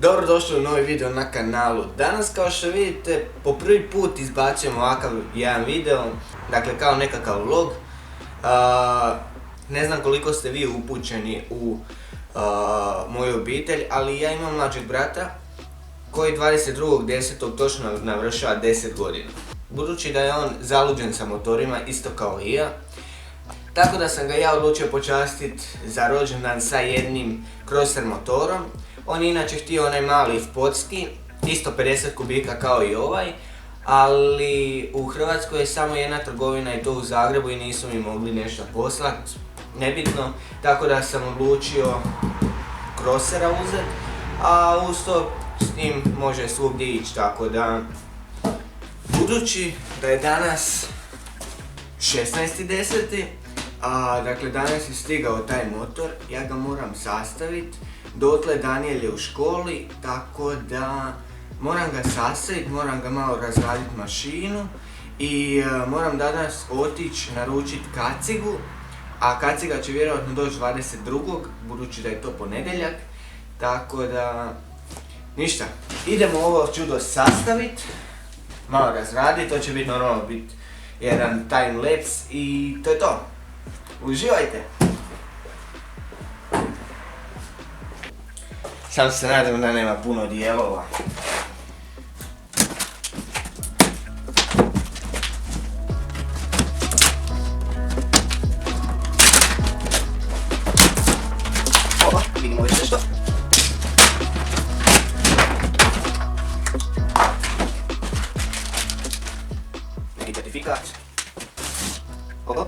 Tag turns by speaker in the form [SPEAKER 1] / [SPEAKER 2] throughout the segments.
[SPEAKER 1] Dobrodošli u novi video na kanalu. Danas, kao što vidite, po prvi put izbacujemo ovakav jedan video, dakle kao nekakav vlog. Ne znam koliko ste vi upućeni u moju obitelj, ali ja imam mlađeg brata koji 22.10. točno navršava 10 godina. Budući da je on zaluđen sa motorima, isto kao i ja, tako da sam ga ja odlučio počastiti za rođendan sa jednim crosser motorom. On je inače htio onaj mali sportski, isto 50 kubika kao i ovaj, ali u Hrvatskoj je samo jedna trgovina i to u Zagrebu i nisu mi mogli nešto poslati, nebitno, tako da sam odlučio crossera uzeti, a uz to s njim može svugdje ići, tako da, budući da je danas 16.10. Dakle danas je stigao taj motor, ja ga moram sastaviti. Dotle Daniel je u školi, tako da moram ga sastaviti, moram ga malo razraditi mašinu i moram danas otići naručiti kacigu, a kaciga će vjerojatno doći 22. budući da je to ponedjeljak, tako da ništa, idemo ovo čudo sastaviti, malo razraditi, to će biti normalno biti jedan time lapse i to je to. Uživajte! Sam se nadam da nema puno dijelova. Opa, vidimo već nešto. Neki certifikat. Opa,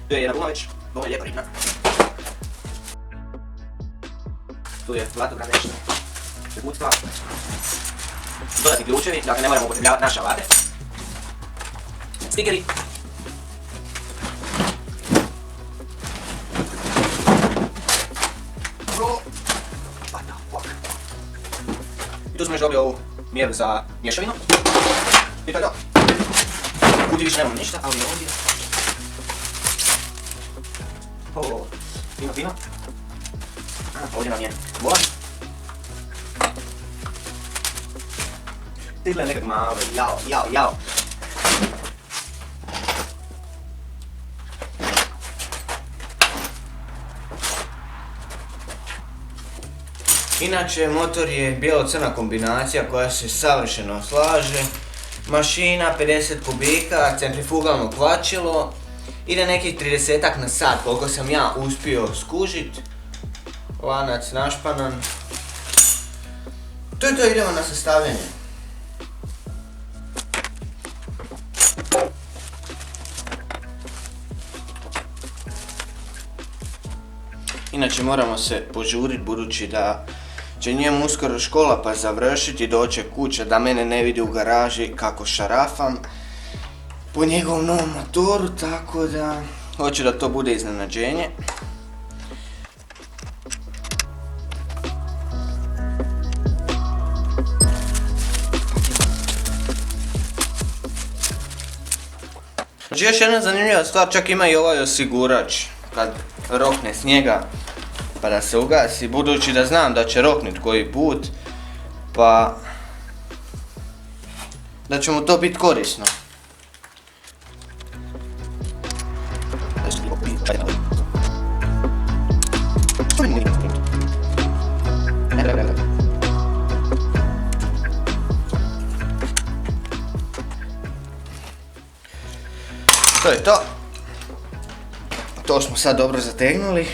[SPEAKER 1] tu je jedna guma već, ovo je lijepa ribna. Tu je vatobran nešto, prekucka, dodatni ključevi, dakle ne moramo upotrebljavati naše alate, stikeri, i tu smo još dobili ovu mjeru za mješavinu i to je to. Kutiji više nemamo ništa, ali ovdje fino. Ovdje nam je volan. Stigle nekak malo, jao. Inače, motor je bijelo-crna kombinacija koja se savršeno slaže. Mašina 50 kubika, centrifugalno kvačilo. Ide nekih 30-ak na sat, koliko sam ja uspio skužit. Lanac našpanan. To je to, idemo na sastavljanje. Inače moramo se požuriti budući da će njemu uskoro škola pa završiti, doće kuća da mene ne vidi u garaži kako šarafam po njegovom novom motoru, tako da hoću da to bude iznenađenje. Znači još jedna zanimljiva stvar, čak ima i ovaj osigurač kad rokne snijega pa da se ugasi, budući da znam da će roknit koji put, pa da će mu to biti korisno. To je to. To smo sad dobro zategnuli.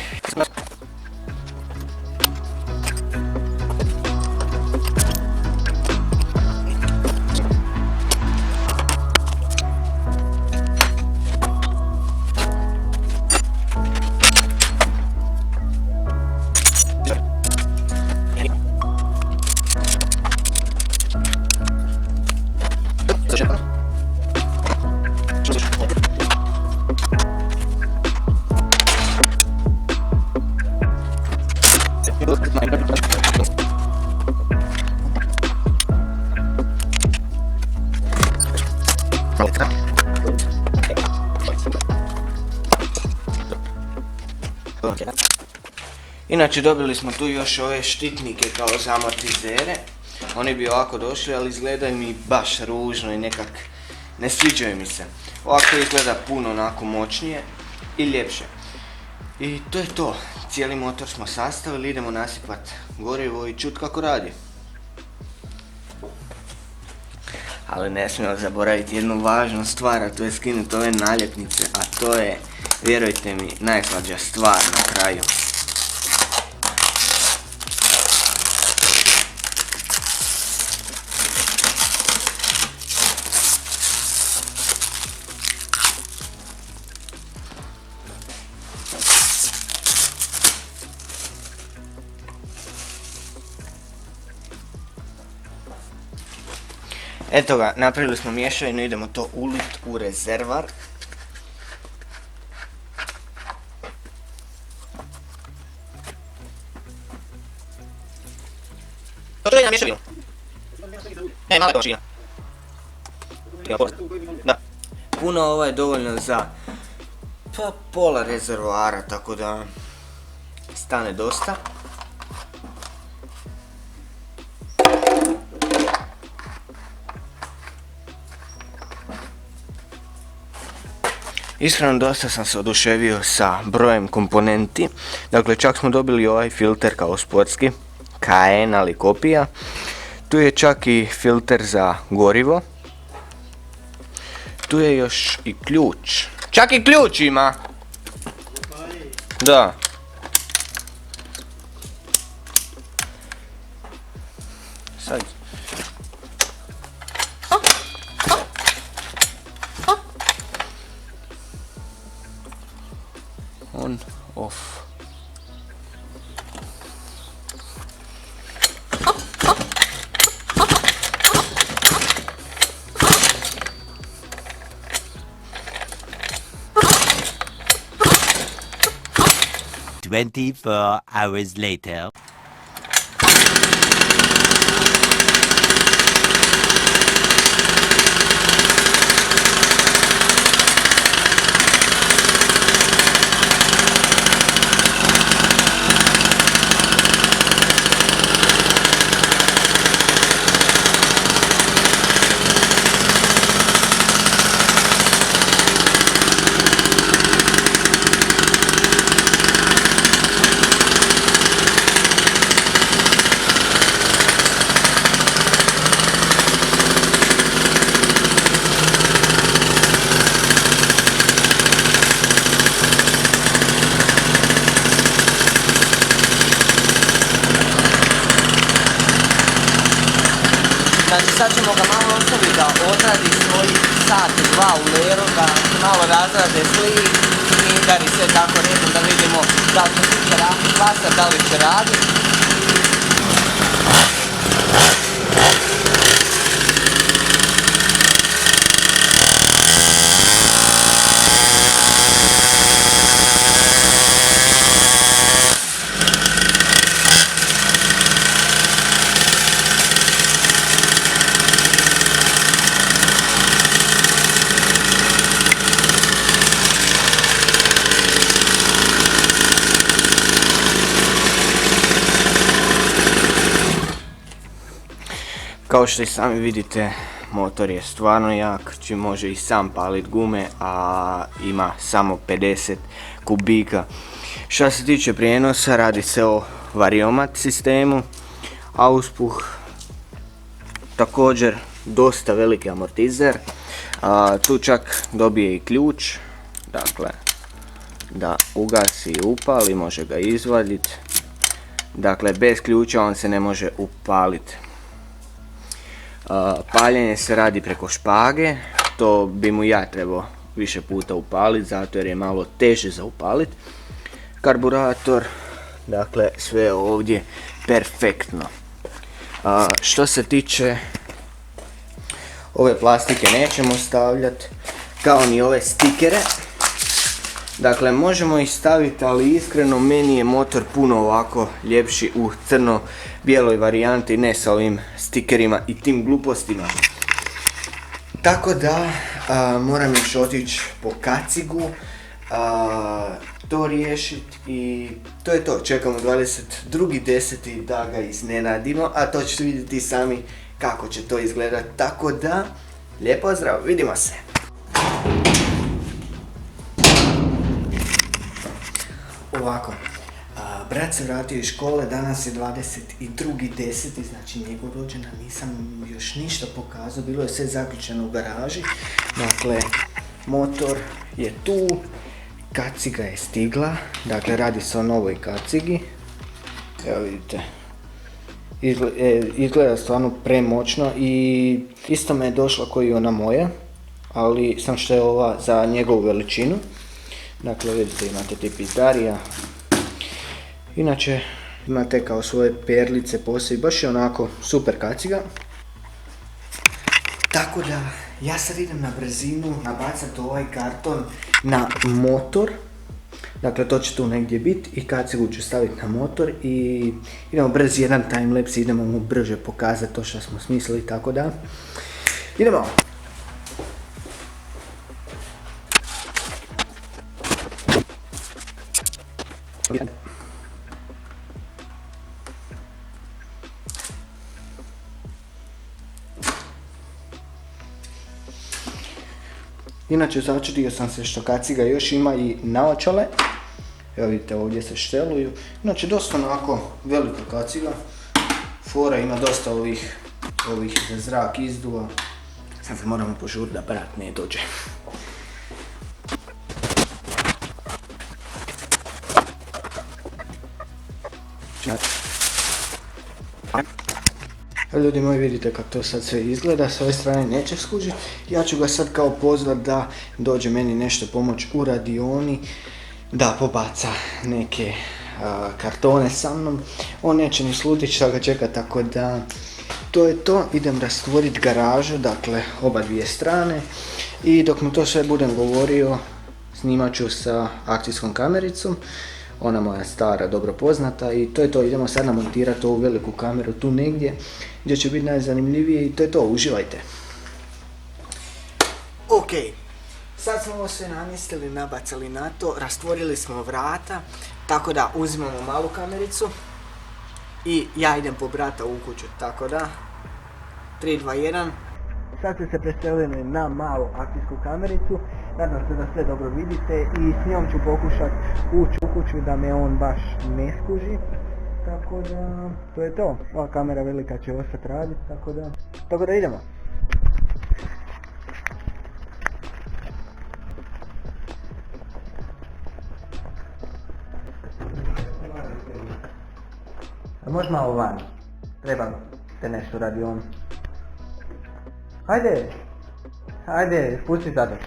[SPEAKER 1] Inače dobili smo tu još ove štitnike kao za amortizere. Oni bi ovako došli, ali izgledaju mi baš ružno i nekak ne sviđaju mi se. Ovako izgleda puno onako moćnije i ljepše. I to je to. Cijeli motor smo sastavili, idemo nasipati gorivo i čut kako radi. Ali ne smijemo zaboraviti jednu važnu stvar, a to je skinuti ove naljepnice, a to je, vjerujte mi, najslađa stvar na kraju. Eto ga, napravili smo mješavinu, idemo to ulit u rezervar. To je na mješavinu. Ne, mala je mašina. Da. Puno ovo je dovoljno za pola rezervoara, tako da stane dosta. Iskreno dosta sam se oduševio sa brojem komponenti, dakle čak smo dobili ovaj filter kao sportski, KN ali kopija. Tu je čak i filter za gorivo. Tu je još i ključ. Čak i ključ ima! Da. Sad. On, off.
[SPEAKER 2] "24 hours later."
[SPEAKER 1] Znači sad ćemo ga malo ostaviti da odradi svoj sat, dva u leru, da malo razrade slik, smigari, sve tako redom, da vidimo da li će raditi klasa, da li će raditi. Kao što i sami vidite, motor je stvarno jak, čim može i sam palit gume, a ima samo 50 kubika. Što se tiče prijenosa, radi se o variomat sistemu, auspuh, također dosta veliki amortizer, tu čak dobije i ključ, dakle da ugasi i upali, može ga izvaditi, dakle bez ključa on se ne može upaliti. Paljenje se radi preko špage, to bi mu ja trebao više puta upaliti, zato jer je malo teže za upaliti. Karburator, dakle sve je ovdje perfektno. Što se tiče ove plastike nećemo stavljati, kao ni ove stikere. Dakle možemo ih staviti, ali iskreno meni je motor puno ovako ljepši u crno-bijeloj varijanti, ne sa ovim stikerima i tim glupostima. Tako da moram još otići po kacigu, to riješiti i to je to. Čekamo 22.10. da ga iznenadimo, a to ćete vidjeti sami kako će to izgledati. Tako da, lijep pozdrav, vidimo se! Ovako, brat se vratio iz škole, danas je 22.10. znači njegov rođendan, nisam još ništa pokazao, bilo je sve zaključeno u garaži. Dakle, motor je tu, kaciga je stigla, dakle radi se o novoj kacigi. Evo vidite, izgleda stvarno premoćno i isto me je došla kao i ona moja, ali sam što je ova za njegovu veličinu. Dakle, vidite, imate tip pizdarija. Inače, imate kao svoje perlice poslije, baš je onako super kaciga. Tako da, ja sad idem na brzinu nabacati ovaj karton na motor. Dakle, to će tu negdje biti i kacigu ću staviti na motor i idemo brzi jedan timelapse, idemo mu brže pokazati to što smo smislili, tako da idemo! Inače, začudio sam se što kaciga još ima i naočale. Evo vidite, ovdje se šteluju. Inače, dosta onako velika kaciga. Fora ima dosta ovih za zrak izduva. Sad se moramo požuriti da brat ne dođe. Ljudi moji, vidite kako to sad sve izgleda, s ove strane neće skužiti. Ja ću ga sad kao pozvat da dođe meni nešto pomoć u radioni, da pobaca neke kartone sa mnom. On neće ni slutit šta ga čeka, tako da to je to. Idem rastvoriti garažu, dakle oba dvije strane, i dok mu to sve budem govorio snimat ću sa akcijskom kamericom. Ona moja stara, dobro poznata, i to je to. Idemo sad namontirati ovu veliku kameru tu negdje gdje će biti najzanimljivije i to je to, uživajte. Ok, sad smo ovo sve namjestili, nabacali na to, rastvorili smo vrata, tako da uzimamo malu kamericu i ja idem po brata u kuću, tako da 3, 2, 1. Sad ste se preselili na malu akcijsku kamericu, nadam se da sve dobro vidite i s njom ću pokušati ući u kuću da me on baš ne skuži. Tako da, to je to. Ova kamera velika će ostati raditi, tako da idemo. Možeš malo van? Treba te nešto radi on. Hajde, spusti zadač.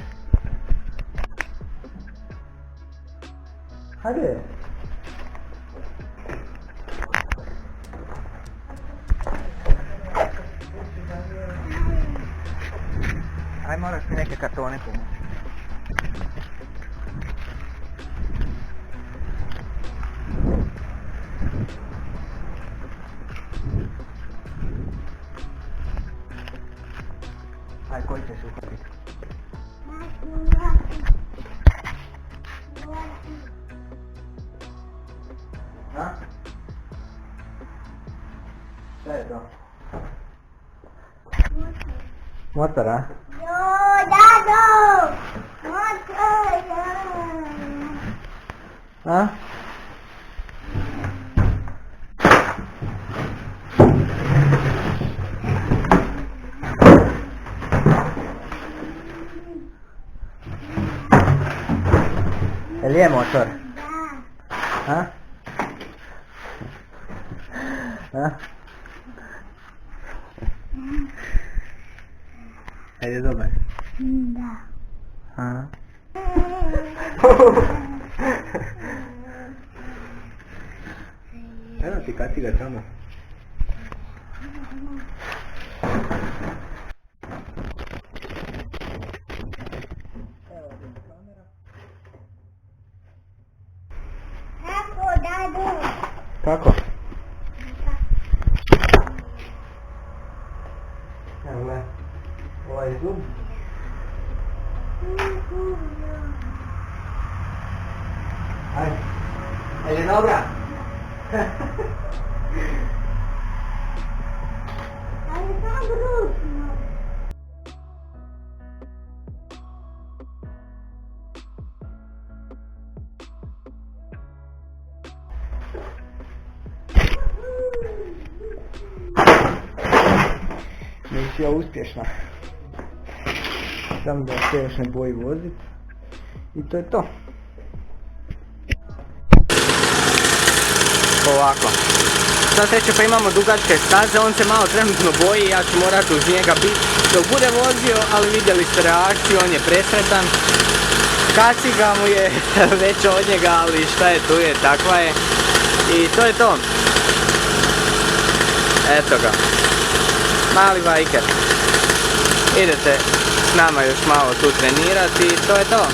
[SPEAKER 1] Hajde. Aj, moraš mi neke kartone pomoći. Aj, koji ćeš uhvatiti? Ha? Šta je to? Motor, a?
[SPEAKER 3] Dado! Motor!
[SPEAKER 1] A? Jel je motor?
[SPEAKER 3] Da.
[SPEAKER 1] A? A? Ajde, dobar.
[SPEAKER 3] Da.
[SPEAKER 1] A? Evo ti kaciga tamo.
[SPEAKER 3] Kako, Dado?
[SPEAKER 1] Kako? Evo gledaj, ovaj zub. Ajde. Ajde, dobra.
[SPEAKER 3] Ali sam gružno.
[SPEAKER 4] Misija uspješna. Samo da se još ne boji vozit. I to je to.
[SPEAKER 5] Ovako. Sva sreća pa imamo dugačke staze, on se malo trenutno boji, ja ću morat uz njega biti dok bude vozio, ali vidjeli ste reakciju, on je presretan. Kaciga mu je veća od njega, ali šta je tu je, takva je. I to je to. Eto ga. Mali bajker. Idete s nama još malo tu trenirati i to je to.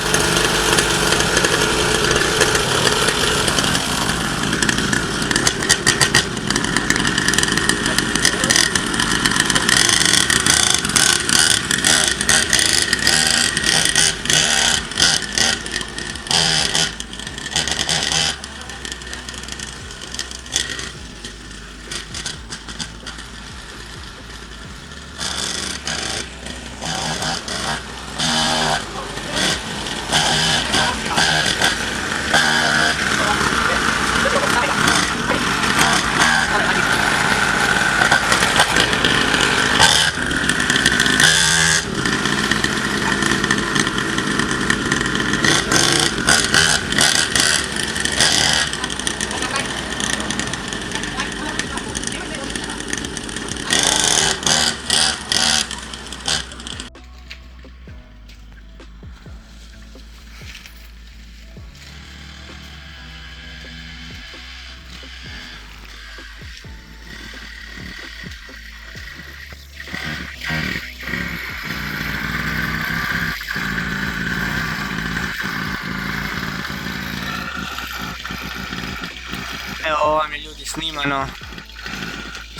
[SPEAKER 5] Evo ovo vam je ljudi snimano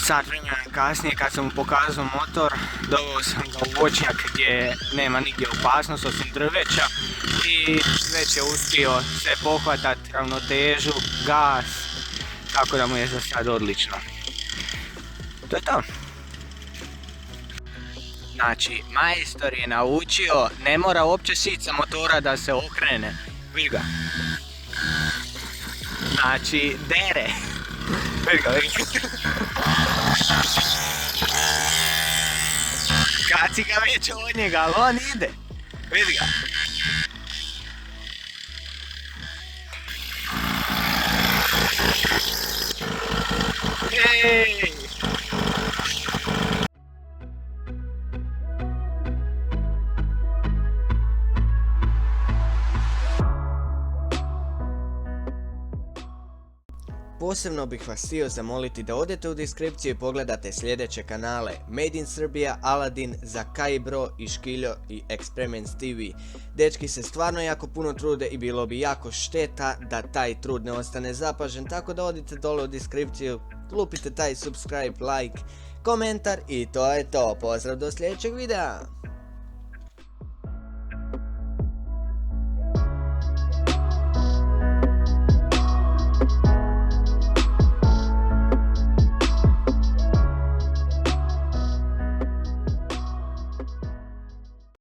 [SPEAKER 5] sat vremena kasnije kad sam mu pokazao motor. Doveo sam ga u voćnjak gdje nema nigdje opasnost osim drveća i već je uspio sve pohvatat, ravnotežu, gas, tako da mu je za sad odlično. To je to. Znači, majstor je naučio, ne mora uopće sići sa motora da se okrene. Vidi ga. Znači, dere. Vidi ga, vidi ga. Kaciga već od njega, ali on ide. Vidi ga. Ej!
[SPEAKER 1] Posebno bih vas htio zamoliti da odete u deskripciju i pogledate sljedeće kanale Made in Serbia, Aladin, Zakai Bro i Škiljo i Experiments TV. Dečki se stvarno jako puno trude i bilo bi jako šteta da taj trud ne ostane zapažen, tako da odite dole u deskripciju, lupite taj subscribe, like, komentar i to je to. Pozdrav do sljedećeg videa!